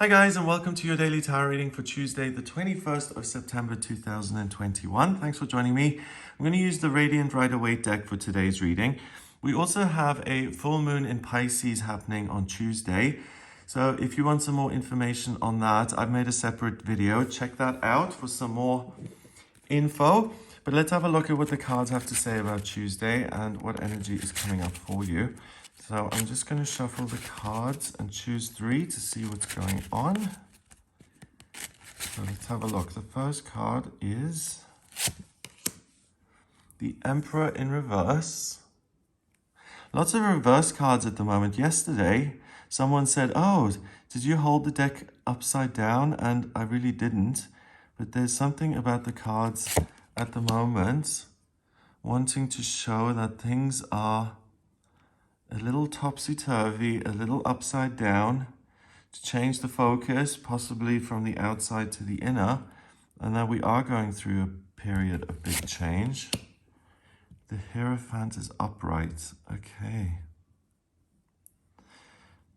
Hi guys, and welcome to your daily tarot reading for Tuesday, the 21st of September 2021. Thanks for joining me. I'm going to use the Radiant Rider-Waite deck for today's reading. We also have a full moon in Pisces happening on Tuesday. So if you want some more information on that, I've made a separate video. Check that out for some more info. But let's have a look at what the cards have to say about Tuesday and what energy is coming up for you. So I'm just going to shuffle the cards and choose 3 to see what's going on. So let's have a look. The first card is the Emperor in reverse. Lots of reverse cards at the moment. Yesterday, someone said, "Oh, did you hold the deck upside down?" And I really didn't. But there's something about the cards at the moment wanting to show that things are a little topsy-turvy, a little upside down, to change the focus, possibly from the outside to the inner, and that we are going through a period of big change. The hierophant is upright. Okay.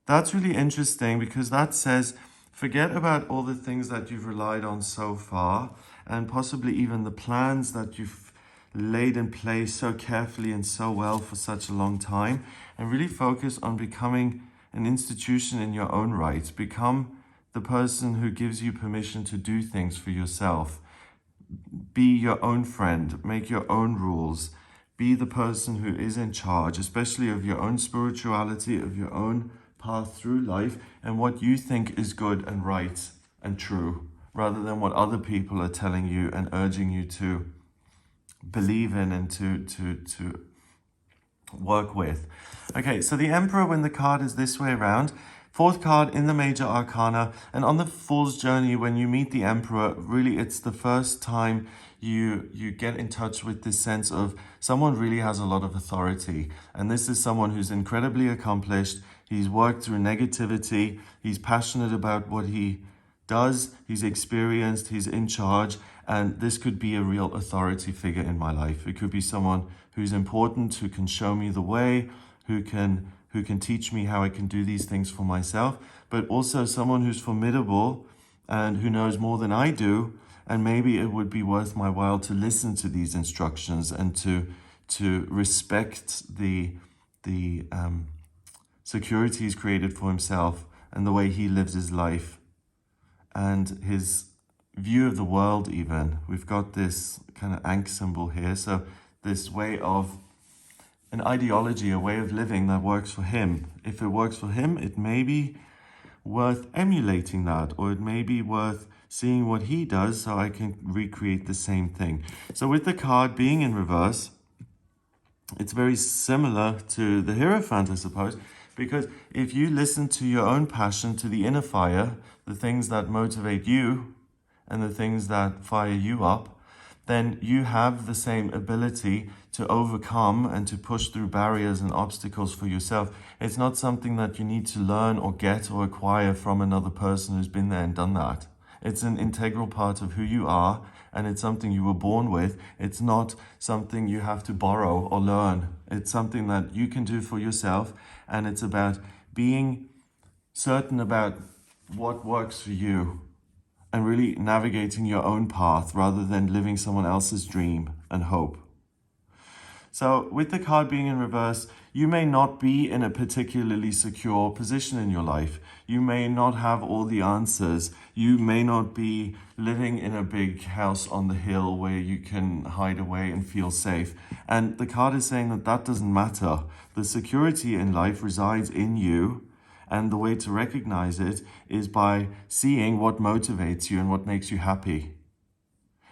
That's really interesting because that says, forget about all the things that you've relied on so far, and possibly even the plans that you've laid in place so carefully and so well for such a long time, and really focus on becoming an institution in your own right. Become the person who gives you permission to do things for yourself. Be your own friend, make your own rules, be the person who is in charge, especially of your own spirituality, of your own path through life, and what you think is good and right and true, rather than what other people are telling you and urging you to believe in and to work with. Okay, so the Emperor, when the card is this way around, fourth card in the major arcana, and on the Fool's journey, when you meet the Emperor, really it's the first time you get in touch with this sense of someone really has a lot of authority, and this is someone who's incredibly accomplished. He's worked through negativity, he's passionate about what he does, he's experienced, he's in charge, and this could be a real authority figure in my life. It could be someone who's important, who can show me the way, who can teach me how I can do these things for myself, but also someone who's formidable and who knows more than I do, and maybe it would be worth my while to listen to these instructions and to respect the security he's created for himself and the way he lives his life and his view of the world. Even we've got this kind of ankh symbol here, so this way of an ideology, a way of living that works for him. If it works for him, it may be worth emulating that, or it may be worth seeing what he does so I can recreate the same thing. So with the card being in reverse, it's very similar to the Hierophant, I suppose, because if you listen to your own passion, to the inner fire, the things that motivate you and the things that fire you up, then you have the same ability to overcome and to push through barriers and obstacles for yourself. It's not something that you need to learn or get or acquire from another person who's been there and done that. It's an integral part of who you are, and it's something you were born with. It's not something you have to borrow or learn. It's something that you can do for yourself, and it's about being certain about what works for you and really navigating your own path rather than living someone else's dream and hope. So with the card being in reverse, you may not be in a particularly secure position in your life. You may not have all the answers. You may not be living in a big house on the hill where you can hide away and feel safe. And the card is saying that that doesn't matter. The security in life resides in you. And the way to recognize it is by seeing what motivates you and what makes you happy.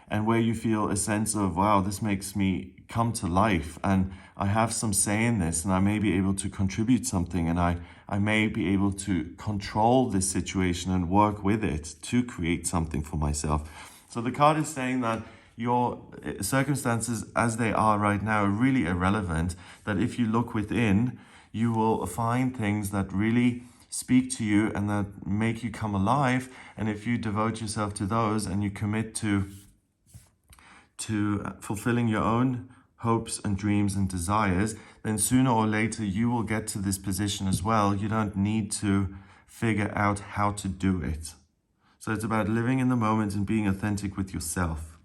And where you feel a sense of, wow, this makes me come to life and I have some say in this and I may be able to contribute something and I may be able to control this situation and work with it to create something for myself. So the card is saying that your circumstances as they are right now are really irrelevant, that if you look within, you will find things that really speak to you and that make you come alive. And if you devote yourself to those and you commit to fulfilling your own hopes and dreams and desires, then sooner or later you will get to this position as well. You don't need to figure out how to do it. So it's about living in the moment and being authentic with yourself.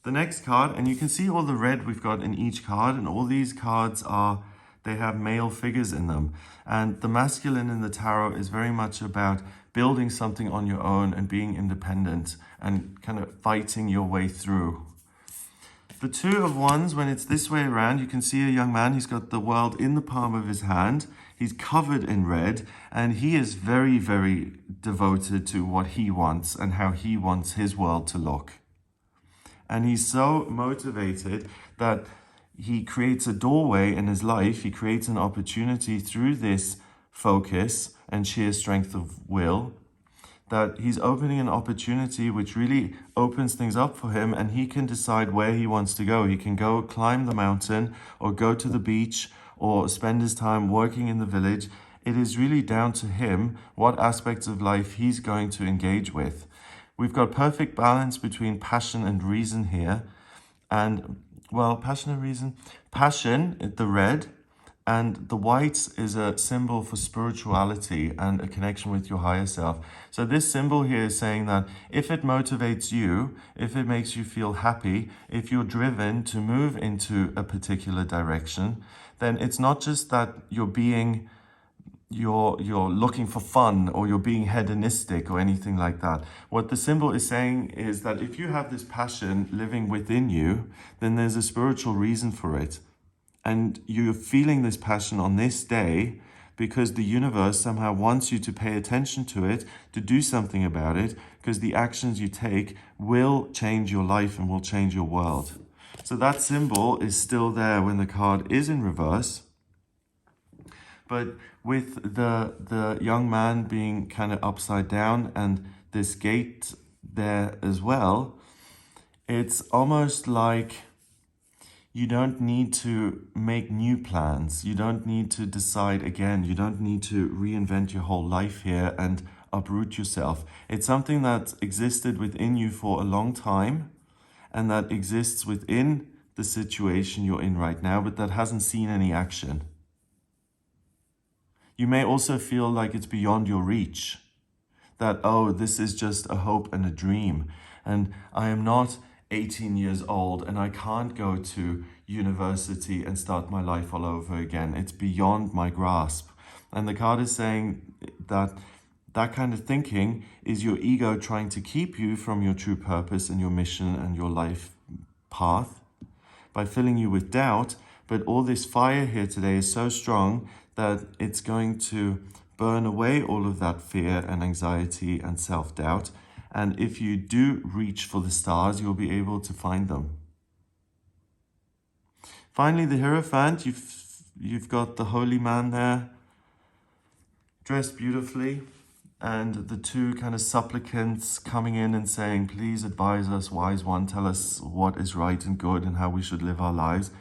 The next card, and you can see all the red we've got in each card, and all these cards they have male figures in them. And the masculine in the tarot is very much about building something on your own and being independent and kind of fighting your way through. The Two of Wands, when it's this way around, you can see a young man. He's got the world in the palm of his hand. He's covered in red, and he is very, very devoted to what he wants and how he wants his world to look. And he's so motivated that he creates a doorway in his life. He creates an opportunity through this focus and sheer strength of will, that he's opening an opportunity which really opens things up for him, and he can decide where he wants to go. He can go climb the mountain or go to the beach or spend his time working in the village. It is really down to him what aspects of life he's going to engage with. We've got perfect balance between passion and reason here. And, well, passion and reason. Passion, the red, and the white is a symbol for spirituality and a connection with your higher self. So this symbol here is saying that if it motivates you, if it makes you feel happy, if you're driven to move into a particular direction, then it's not just that you're looking for fun or you're being hedonistic or anything like that. What the symbol is saying is that if you have this passion living within you, then there's a spiritual reason for it. And you're feeling this passion on this day because the universe somehow wants you to pay attention to it, to do something about it, because the actions you take will change your life and will change your world. So that symbol is still there when the card is in reverse. But with the young man being kind of upside down and this gate there as well, it's almost like you don't need to make new plans. You don't need to decide again. You don't need to reinvent your whole life here and uproot yourself. It's something that existed within you for a long time and that exists within the situation you're in right now, but that hasn't seen any action. You may also feel like it's beyond your reach, that, oh, this is just a hope and a dream, and I am not 18 years old and I can't go to university and start my life all over again. It's beyond my grasp. And the card is saying that that kind of thinking is your ego trying to keep you from your true purpose and your mission and your life path by filling you with doubt. But all this fire here today is so strong that it's going to burn away all of that fear and anxiety and self-doubt. And if you do reach for the stars, you'll be able to find them. Finally, the hierophant, you've got the holy man there, dressed beautifully, and the two kind of supplicants coming in and saying, please advise us, wise one, tell us what is right and good and how we should live our lives.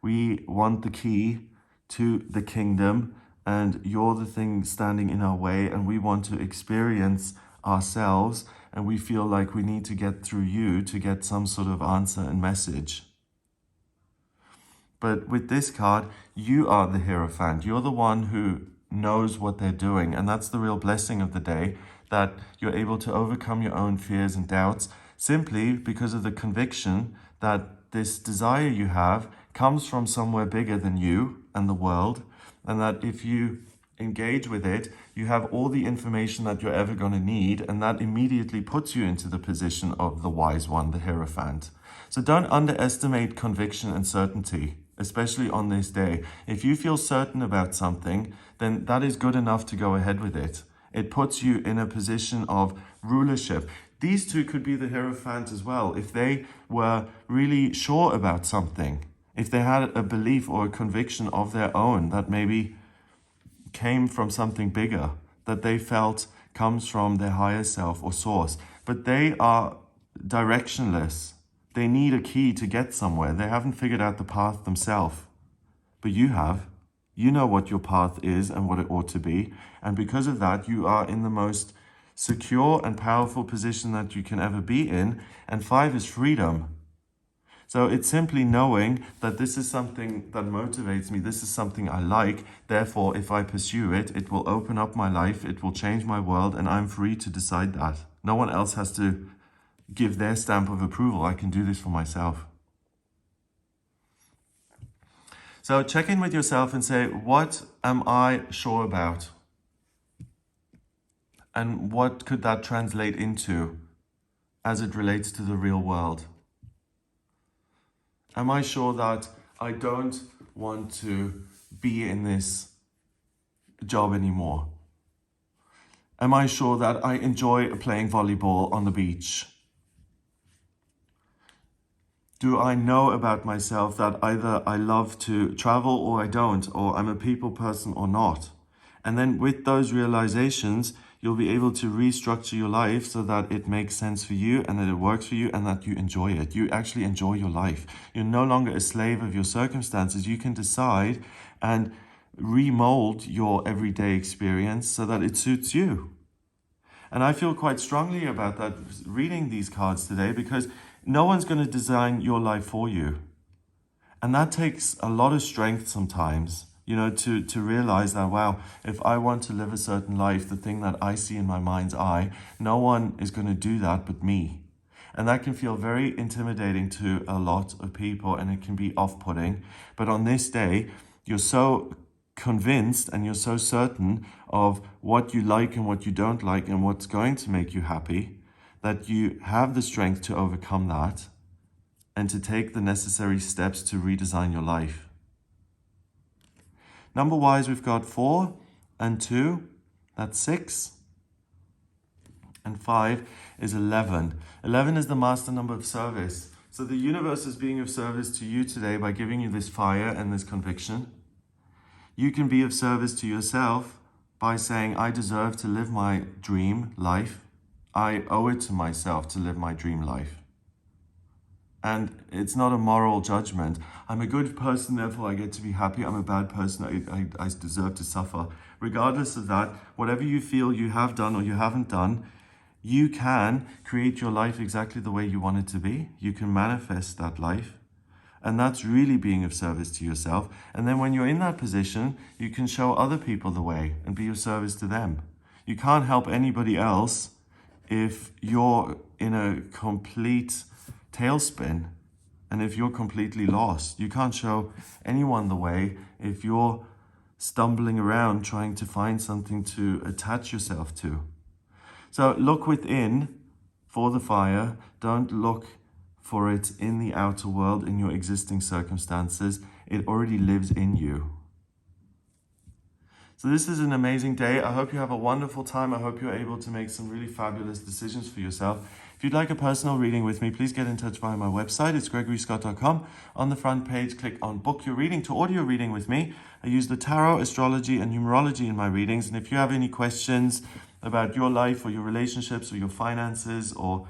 We want the key to the kingdom, and you're the thing standing in our way, and we want to experience ourselves, and we feel like we need to get through you to get some sort of answer and message. But with this card, you are the hierophant. You're the one who knows what they're doing, and that's the real blessing of the day, that you're able to overcome your own fears and doubts simply because of the conviction that this desire you have comes from somewhere bigger than you and the world, and that if you engage with it, you have all the information that you're ever going to need, and that immediately puts you into the position of the wise one, the hierophant. So don't underestimate conviction and certainty, especially on this day. If you feel certain about something, then that is good enough to go ahead with it. It puts you in a position of rulership. These two could be the hierophant as well. If they were really sure about something, if they had a belief or a conviction of their own that maybe came from something bigger, that they felt comes from their higher self or source, but they are directionless. They need a key to get somewhere. They haven't figured out the path themselves, but you have. You know what your path is and what it ought to be, and because of that, you are in the most secure and powerful position that you can ever be in. And 5 is freedom. So it's simply knowing that this is something that motivates me, this is something I like, therefore if I pursue it, it will open up my life, it will change my world, and I'm free to decide that. No one else has to give their stamp of approval. I can do this for myself. So check in with yourself and say, what am I sure about? And what could that translate into as it relates to the real world? Am I sure that I don't want to be in this job anymore? Am I sure that I enjoy playing volleyball on the beach? Do I know about myself that either I love to travel or I don't, or I'm a people person or not? And then with those realizations, you'll be able to restructure your life so that it makes sense for you and that it works for you and that you enjoy it. You actually enjoy your life. You're no longer a slave of your circumstances. You can decide and remold your everyday experience so that it suits you. And I feel quite strongly about that reading these cards today, because no one's going to design your life for you. And that takes a lot of strength sometimes, to realize that, wow, if I want to live a certain life, the thing that I see in my mind's eye, no one is going to do that but me. And that can feel very intimidating to a lot of people, and it can be off-putting. But on this day, you're so convinced and you're so certain of what you like and what you don't like and what's going to make you happy, that you have the strength to overcome that and to take the necessary steps to redesign your life. Number-wise, we've got 4 and 2, that's 6. And 5 is 11. 11 is the master number of service. So the universe is being of service to you today by giving you this fire and this conviction. You can be of service to yourself by saying, I deserve to live my dream life. I owe it to myself to live my dream life. And it's not a moral judgment. I'm a good person, therefore I get to be happy. I'm a bad person, I deserve to suffer. Regardless of that, whatever you feel you have done or you haven't done, you can create your life exactly the way you want it to be. You can manifest that life. And that's really being of service to yourself. And then when you're in that position, you can show other people the way and be of service to them. You can't help anybody else if you're in a complete tailspin and if you're completely lost. You can't show anyone the way if you're stumbling around trying to find something to attach yourself to. So look within for the fire. Don't look for it in the outer world, in your existing circumstances. It already lives in you. So this is an amazing day. I hope you have a wonderful time. I hope you're able to make some really fabulous decisions for yourself. If you'd like a personal reading with me, please get in touch via my website. It's gregoryscott.com. On the front page, click on Book Your Reading to audio reading with me. I use the tarot, astrology, and numerology in my readings. And if you have any questions about your life or your relationships or your finances or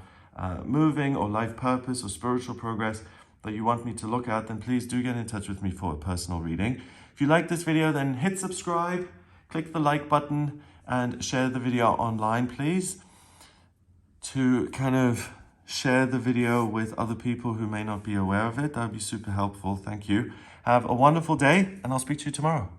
moving or life purpose or spiritual progress that you want me to look at, then please do get in touch with me for a personal reading. If you like this video, then hit subscribe, click the like button, and share the video online, please, to kind of share the video with other people who may not be aware of it. That would be super helpful. Thank you. Have a wonderful day, and I'll speak to you tomorrow.